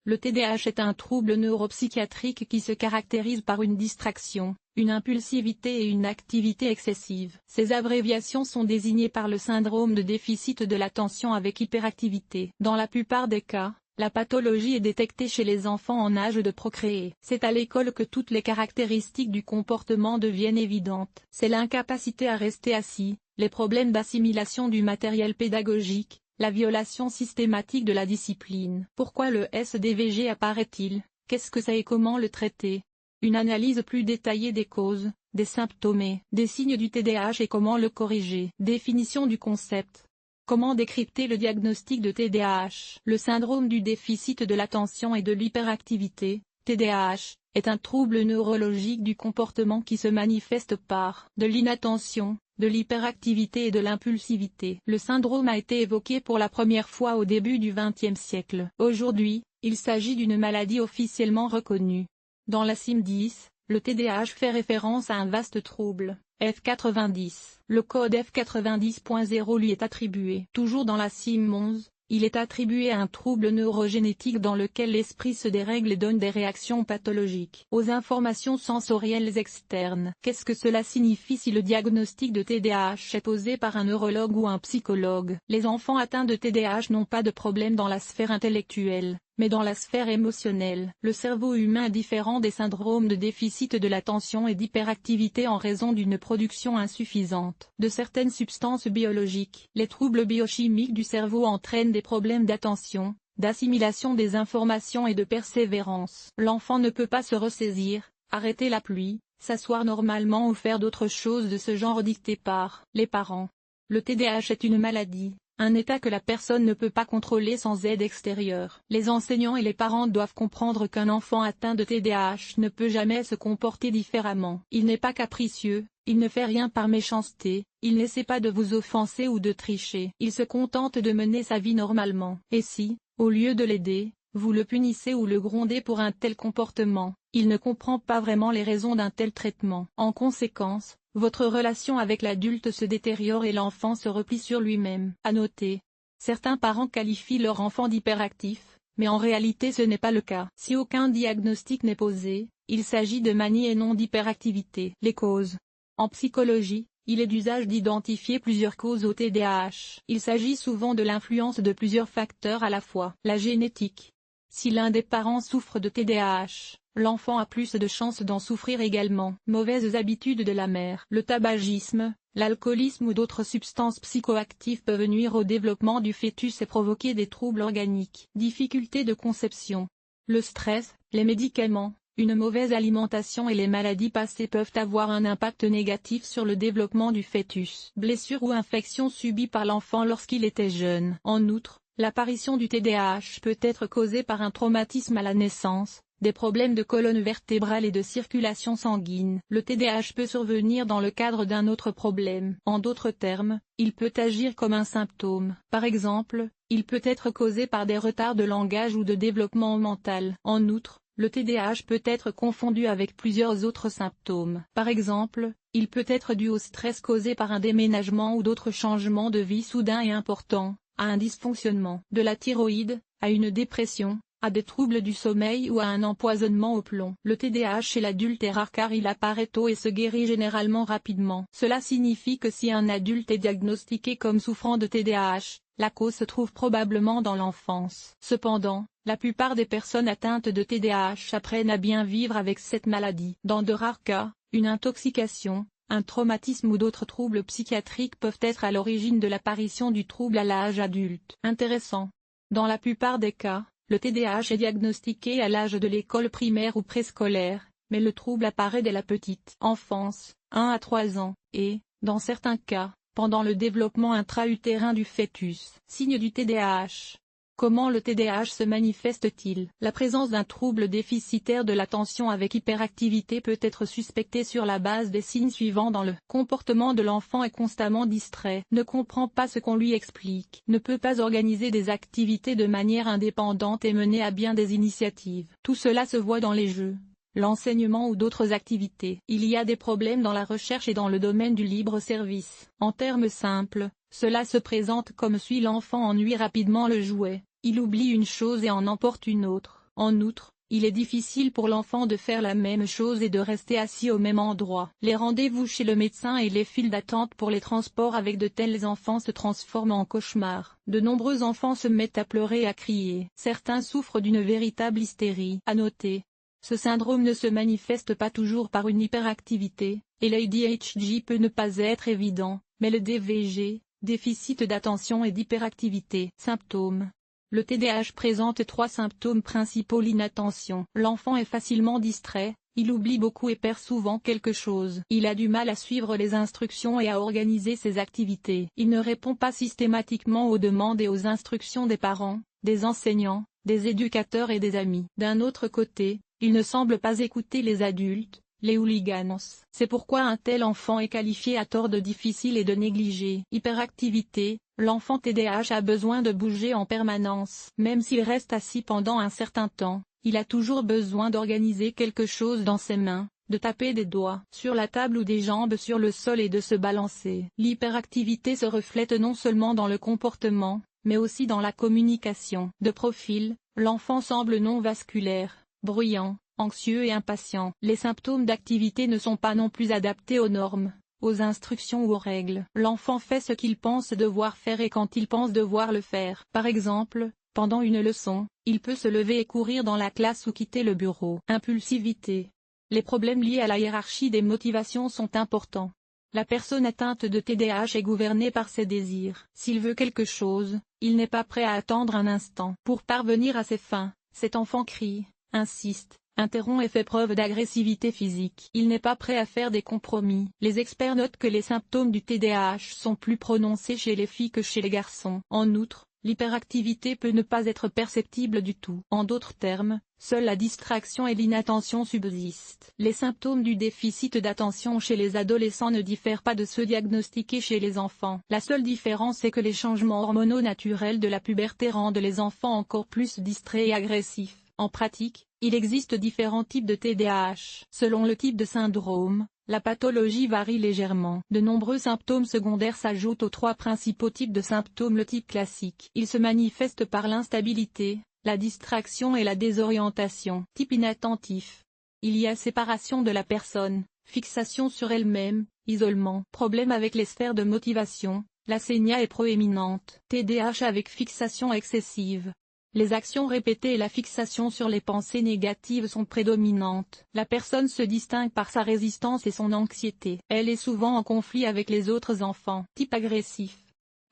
Le TDAH est un trouble neuropsychiatrique qui se caractérise par une distraction, une impulsivité et une activité excessive. Ces abréviations sont désignées par le syndrome de déficit de l'attention avec hyperactivité. Dans la plupart des cas, la pathologie est détectée chez les enfants en âge de procréer. C'est à l'école que toutes les caractéristiques du comportement deviennent évidentes. C'est l'incapacité à rester assis, les problèmes d'assimilation du matériel pédagogique, la violation systématique de la discipline. Pourquoi le SDVG apparaît-il? Qu'est-ce que c'est et comment le traiter? Une analyse plus détaillée des causes, des symptômes et des signes du TDAH et comment le corriger. Définition du concept. Comment décrypter le diagnostic de TDAH? Le syndrome du déficit de l'attention et de l'hyperactivité, TDAH, est un trouble neurologique du comportement qui se manifeste par de l'inattention, de l'hyperactivité et de l'impulsivité. Le syndrome a été évoqué pour la première fois au début du XXe siècle. Aujourd'hui, il s'agit d'une maladie officiellement reconnue. Dans la CIM-10, le TDAH fait référence à un vaste trouble, F90. Le code F90.0 lui est attribué. Toujours dans la CIM-11, il est attribué à un trouble neurogénétique dans lequel l'esprit se dérègle et donne des réactions pathologiques aux informations sensorielles externes. Qu'est-ce que cela signifie si le diagnostic de TDAH est posé par un neurologue ou un psychologue? Les enfants atteints de TDAH n'ont pas de problème dans la sphère intellectuelle, mais dans la sphère émotionnelle. Le cerveau humain est différent des syndromes de déficit de l'attention et d'hyperactivité en raison d'une production insuffisante de certaines substances biologiques. Les troubles biochimiques du cerveau entraînent des problèmes d'attention, d'assimilation des informations et de persévérance. L'enfant ne peut pas se ressaisir, arrêter la pluie, s'asseoir normalement ou faire d'autres choses de ce genre dictées par les parents. Le TDAH est une maladie, un état que la personne ne peut pas contrôler sans aide extérieure. Les enseignants et les parents doivent comprendre qu'un enfant atteint de TDAH ne peut jamais se comporter différemment. Il n'est pas capricieux, il ne fait rien par méchanceté, il n'essaie pas de vous offenser ou de tricher. Il se contente de mener sa vie normalement. Et si, au lieu de l'aider, vous le punissez ou le grondez pour un tel comportement, il ne comprend pas vraiment les raisons d'un tel traitement. En conséquence, votre relation avec l'adulte se détériore et l'enfant se replie sur lui-même. À noter, certains parents qualifient leur enfant d'hyperactif, mais en réalité ce n'est pas le cas. Si aucun diagnostic n'est posé, il s'agit de manie et non d'hyperactivité. Les causes. En psychologie, il est d'usage d'identifier plusieurs causes au TDAH. Il s'agit souvent de l'influence de plusieurs facteurs à la fois. La génétique. Si l'un des parents souffre de TDAH, l'enfant a plus de chances d'en souffrir également. Mauvaises habitudes de la mère. Le tabagisme, l'alcoolisme ou d'autres substances psychoactives peuvent nuire au développement du fœtus et provoquer des troubles organiques. Difficultés de conception. Le stress, les médicaments, une mauvaise alimentation et les maladies passées peuvent avoir un impact négatif sur le développement du fœtus. Blessures ou infections subies par l'enfant lorsqu'il était jeune. En outre, l'apparition du TDAH peut être causée par un traumatisme à la naissance, des problèmes de colonne vertébrale et de circulation sanguine. Le TDAH peut survenir dans le cadre d'un autre problème. En d'autres termes, il peut agir comme un symptôme. Par exemple, il peut être causé par des retards de langage ou de développement mental. En outre, le TDAH peut être confondu avec plusieurs autres symptômes. Par exemple, il peut être dû au stress causé par un déménagement ou d'autres changements de vie soudains et importants, à un dysfonctionnement de la thyroïde, à une dépression, à des troubles du sommeil ou à un empoisonnement au plomb. Le TDAH chez l'adulte est rare car il apparaît tôt et se guérit généralement rapidement. Cela signifie que si un adulte est diagnostiqué comme souffrant de TDAH, la cause se trouve probablement dans l'enfance. Cependant, la plupart des personnes atteintes de TDAH apprennent à bien vivre avec cette maladie. Dans de rares cas, une intoxication, un traumatisme ou d'autres troubles psychiatriques peuvent être à l'origine de l'apparition du trouble à l'âge adulte. Intéressant. Dans la plupart des cas, le TDAH est diagnostiqué à l'âge de l'école primaire ou préscolaire, mais le trouble apparaît dès la petite enfance, 1 à 3 ans, et, dans certains cas, pendant le développement intra-utérin du fœtus. Signes du TDAH. Comment le TDAH se manifeste-t-il? La présence d'un trouble déficitaire de l'attention avec hyperactivité peut être suspectée sur la base des signes suivants. Dans le comportement de l'enfant est constamment distrait, ne comprend pas ce qu'on lui explique, ne peut pas organiser des activités de manière indépendante et mener à bien des initiatives. Tout cela se voit dans les jeux, l'enseignement ou d'autres activités. Il y a des problèmes dans la recherche et dans le domaine du libre service. En termes simples, cela se présente comme suit: l'enfant ennuie rapidement le jouet, il oublie une chose et en emporte une autre. En outre, il est difficile pour l'enfant de faire la même chose et de rester assis au même endroit. Les rendez-vous chez le médecin et les files d'attente pour les transports avec de tels enfants se transforment en cauchemars. De nombreux enfants se mettent à pleurer et à crier. Certains souffrent d'une véritable hystérie. À noter, ce syndrome ne se manifeste pas toujours par une hyperactivité, et l'ADHD peut ne pas être évident, mais le DVG, déficit d'attention et d'hyperactivité. Symptômes. Le TDAH présente 3 symptômes principaux. L'inattention. L'enfant est facilement distrait, il oublie beaucoup et perd souvent quelque chose. Il a du mal à suivre les instructions et à organiser ses activités. Il ne répond pas systématiquement aux demandes et aux instructions des parents, des enseignants, des éducateurs et des amis. D'un autre côté, il ne semble pas écouter les adultes, les hooligans. C'est pourquoi un tel enfant est qualifié à tort de difficile et de négligé. Hyperactivité. L'enfant TDAH a besoin de bouger en permanence. Même s'il reste assis pendant un certain temps, il a toujours besoin d'organiser quelque chose dans ses mains, de taper des doigts sur la table ou des jambes sur le sol et de se balancer. L'hyperactivité se reflète non seulement dans le comportement, mais aussi dans la communication. De profil, l'enfant semble non vasculaire, bruyant, anxieux et impatient. Les symptômes d'activité ne sont pas non plus adaptés aux normes, aux instructions ou aux règles. L'enfant fait ce qu'il pense devoir faire et quand il pense devoir le faire. Par exemple, pendant une leçon, il peut se lever et courir dans la classe ou quitter le bureau. Impulsivité. Les problèmes liés à la hiérarchie des motivations sont importants. La personne atteinte de TDAH est gouvernée par ses désirs. S'il veut quelque chose, il n'est pas prêt à attendre un instant. Pour parvenir à ses fins, cet enfant crie, insiste, interrompt et fait preuve d'agressivité physique. Il n'est pas prêt à faire des compromis. Les experts notent que les symptômes du TDAH sont plus prononcés chez les filles que chez les garçons. En outre, l'hyperactivité peut ne pas être perceptible du tout. En d'autres termes, seule la distraction et l'inattention subsistent. Les symptômes du déficit d'attention chez les adolescents ne diffèrent pas de ceux diagnostiqués chez les enfants. La seule différence est que les changements hormonaux naturels de la puberté rendent les enfants encore plus distraits et agressifs. En pratique, il existe différents types de TDAH. Selon le type de syndrome, la pathologie varie légèrement. De nombreux symptômes secondaires s'ajoutent aux 3 principaux types de symptômes. Le type classique. Il se manifeste par l'instabilité, la distraction et la désorientation. Type inattentif. Il y a séparation de la personne, fixation sur elle-même, isolement. Problème avec les sphères de motivation, la sénia est proéminente. TDAH avec fixation excessive. Les actions répétées et la fixation sur les pensées négatives sont prédominantes. La personne se distingue par sa résistance et son anxiété. Elle est souvent en conflit avec les autres enfants. Type agressif.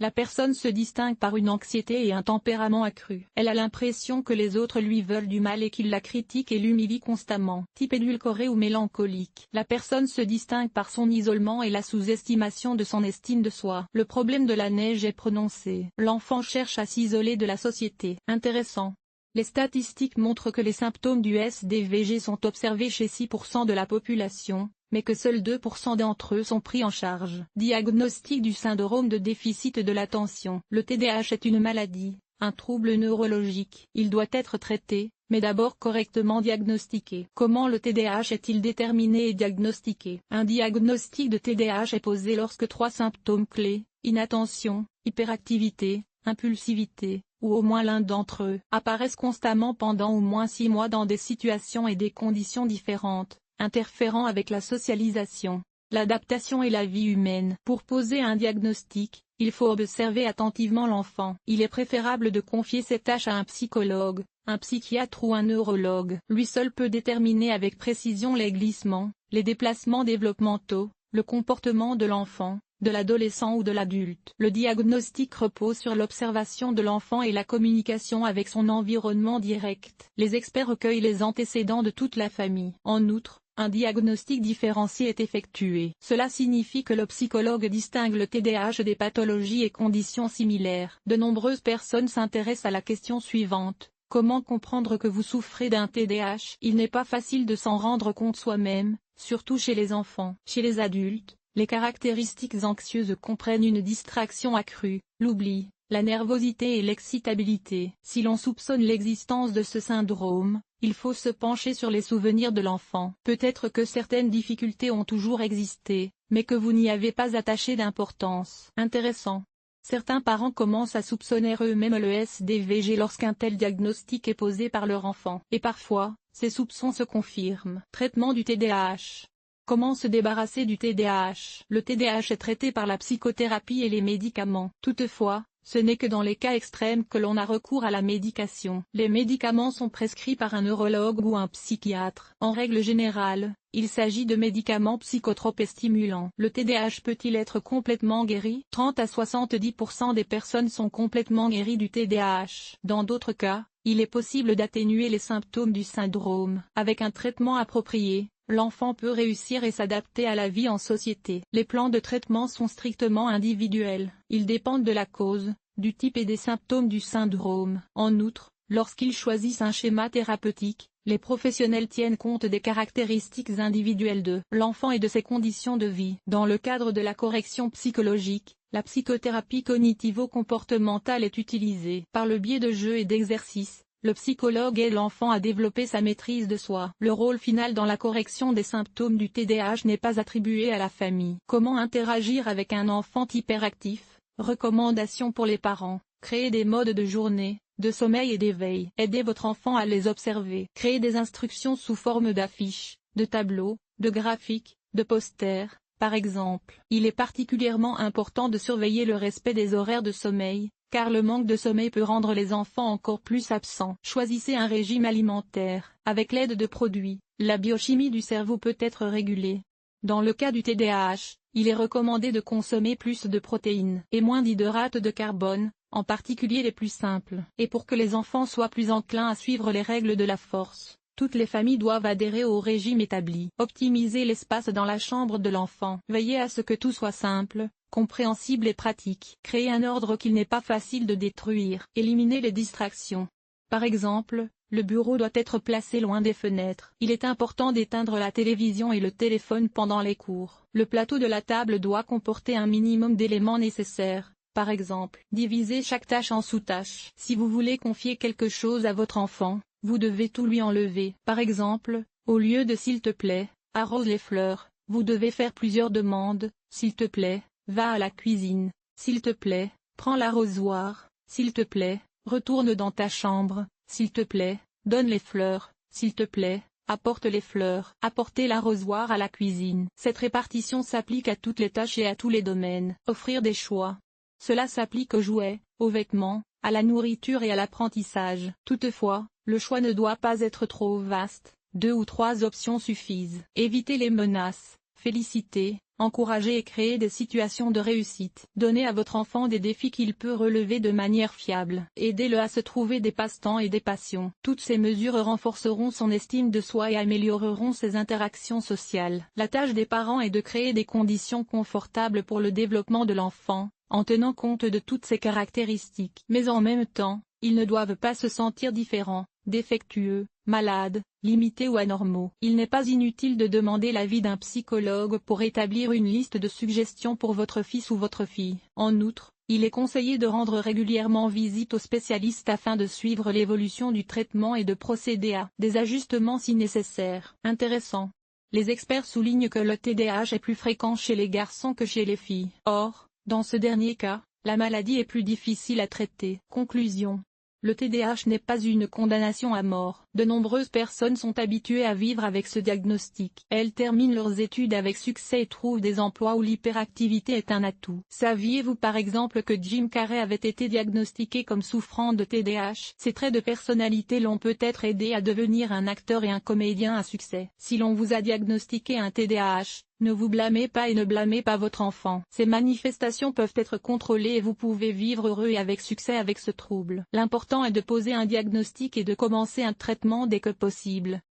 La personne se distingue par une anxiété et un tempérament accru. Elle a l'impression que les autres lui veulent du mal et qu'ils la critiquent et l'humilient constamment. Type édulcoré ou mélancolique. La personne se distingue par son isolement et la sous-estimation de son estime de soi. Le problème de la neige est prononcé. L'enfant cherche à s'isoler de la société. Intéressant. Les statistiques montrent que les symptômes du SDVG sont observés chez 6% de la population, mais que seuls 2% d'entre eux sont pris en charge. Diagnostic du syndrome de déficit de l'attention. Le TDAH est une maladie, un trouble neurologique. Il doit être traité, mais d'abord correctement diagnostiqué. Comment le TDAH est-il déterminé et diagnostiqué? Un diagnostic de TDAH est posé lorsque 3 symptômes clés, inattention, hyperactivité, impulsivité, ou au moins l'un d'entre eux, apparaissent constamment pendant au moins 6 mois dans des situations et des conditions différentes, interférant avec la socialisation, l'adaptation et la vie humaine. Pour poser un diagnostic, il faut observer attentivement l'enfant. Il est préférable de confier cette tâche à un psychologue, un psychiatre ou un neurologue. Lui seul peut déterminer avec précision les glissements, les déplacements développementaux, le comportement de l'enfant, de l'adolescent ou de l'adulte. Le diagnostic repose sur l'observation de l'enfant et la communication avec son environnement direct. Les experts recueillent les antécédents de toute la famille. En outre, un diagnostic différencié est effectué. Cela signifie que le psychologue distingue le TDAH des pathologies et conditions similaires. De nombreuses personnes s'intéressent à la question suivante. Comment comprendre que vous souffrez d'un TDAH? Il n'est pas facile de s'en rendre compte soi-même, surtout chez les enfants. Chez les adultes, les caractéristiques anxieuses comprennent une distraction accrue, l'oubli, la nervosité et l'excitabilité. Si l'on soupçonne l'existence de ce syndrome, il faut se pencher sur les souvenirs de l'enfant. Peut-être que certaines difficultés ont toujours existé, mais que vous n'y avez pas attaché d'importance. Intéressant. Certains parents commencent à soupçonner eux-mêmes le SDVG lorsqu'un tel diagnostic est posé par leur enfant. Et parfois, ces soupçons se confirment. Traitement du TDAH. Comment se débarrasser du TDAH? Le TDAH est traité par la psychothérapie et les médicaments. Toutefois, ce n'est que dans les cas extrêmes que l'on a recours à la médication. Les médicaments sont prescrits par un neurologue ou un psychiatre. En règle générale, il s'agit de médicaments psychotropes et stimulants. Le TDAH peut-il être complètement guéri? 30 à 70% des personnes sont complètement guéries du TDAH. Dans d'autres cas, il est possible d'atténuer les symptômes du syndrome. Avec un traitement approprié, l'enfant peut réussir et s'adapter à la vie en société. Les plans de traitement sont strictement individuels. Ils dépendent de la cause, du type et des symptômes du syndrome. En outre, lorsqu'ils choisissent un schéma thérapeutique, les professionnels tiennent compte des caractéristiques individuelles de l'enfant et de ses conditions de vie. Dans le cadre de la correction psychologique, la psychothérapie cognitivo-comportementale est utilisée. Par le biais de jeux et d'exercices, le psychologue aide l'enfant à développer sa maîtrise de soi. Le rôle final dans la correction des symptômes du TDAH n'est pas attribué à la famille. Comment interagir avec un enfant hyperactif? Recommandations pour les parents. Créer des modes de journée, de sommeil et d'éveil. Aidez votre enfant à les observer. Créer des instructions sous forme d'affiches, de tableaux, de graphiques, de posters, par exemple. Il est particulièrement important de surveiller le respect des horaires de sommeil, car le manque de sommeil peut rendre les enfants encore plus absents. Choisissez un régime alimentaire. Avec l'aide de produits, la biochimie du cerveau peut être régulée. Dans le cas du TDAH, il est recommandé de consommer plus de protéines et moins d'hydrates de carbone, en particulier les plus simples. Et pour que les enfants soient plus enclins à suivre les règles de la force, toutes les familles doivent adhérer au régime établi. Optimiser l'espace dans la chambre de l'enfant. Veillez à ce que tout soit simple, compréhensible et pratique. Créer un ordre qu'il n'est pas facile de détruire. Éliminer les distractions. Par exemple, le bureau doit être placé loin des fenêtres. Il est important d'éteindre la télévision et le téléphone pendant les cours. Le plateau de la table doit comporter un minimum d'éléments nécessaires. Par exemple, diviser chaque tâche en sous-tâches. Si vous voulez confier quelque chose à votre enfant, vous devez tout lui enlever. Par exemple, au lieu de s'il te plaît, arrose les fleurs, vous devez faire plusieurs demandes. S'il te plaît, va à la cuisine. S'il te plaît, prends l'arrosoir. S'il te plaît, retourne dans ta chambre. S'il te plaît, donne les fleurs. S'il te plaît, apporte les fleurs. Apporter l'arrosoir à la cuisine. Cette répartition s'applique à toutes les tâches et à tous les domaines. Offrir des choix. Cela s'applique aux jouets, aux vêtements, à la nourriture et à l'apprentissage. Toutefois, le choix ne doit pas être trop vaste. 2 ou 3 options suffisent. Éviter les menaces. Féliciter, encourager et créer des situations de réussite. Donnez à votre enfant des défis qu'il peut relever de manière fiable. Aidez-le à se trouver des passe-temps et des passions. Toutes ces mesures renforceront son estime de soi et amélioreront ses interactions sociales. La tâche des parents est de créer des conditions confortables pour le développement de l'enfant, en tenant compte de toutes ces caractéristiques. Mais en même temps, ils ne doivent pas se sentir différents, défectueux, malades, limités ou anormaux. Il n'est pas inutile de demander l'avis d'un psychologue pour établir une liste de suggestions pour votre fils ou votre fille. En outre, il est conseillé de rendre régulièrement visite aux spécialistes afin de suivre l'évolution du traitement et de procéder à des ajustements si nécessaire. Intéressant. Les experts soulignent que le TDAH est plus fréquent chez les garçons que chez les filles. Or, dans ce dernier cas, la maladie est plus difficile à traiter. Conclusion. Le TDAH n'est pas une condamnation à mort. De nombreuses personnes sont habituées à vivre avec ce diagnostic. Elles terminent leurs études avec succès et trouvent des emplois où l'hyperactivité est un atout. Saviez-vous par exemple que Jim Carrey avait été diagnostiqué comme souffrant de TDAH? Ces traits de personnalité l'ont peut-être aidé à devenir un acteur et un comédien à succès. Si l'on vous a diagnostiqué un TDAH, ne vous blâmez pas et ne blâmez pas votre enfant. Ces manifestations peuvent être contrôlées et vous pouvez vivre heureux et avec succès avec ce trouble. L'important est de poser un diagnostic et de commencer un traitement dès que possible.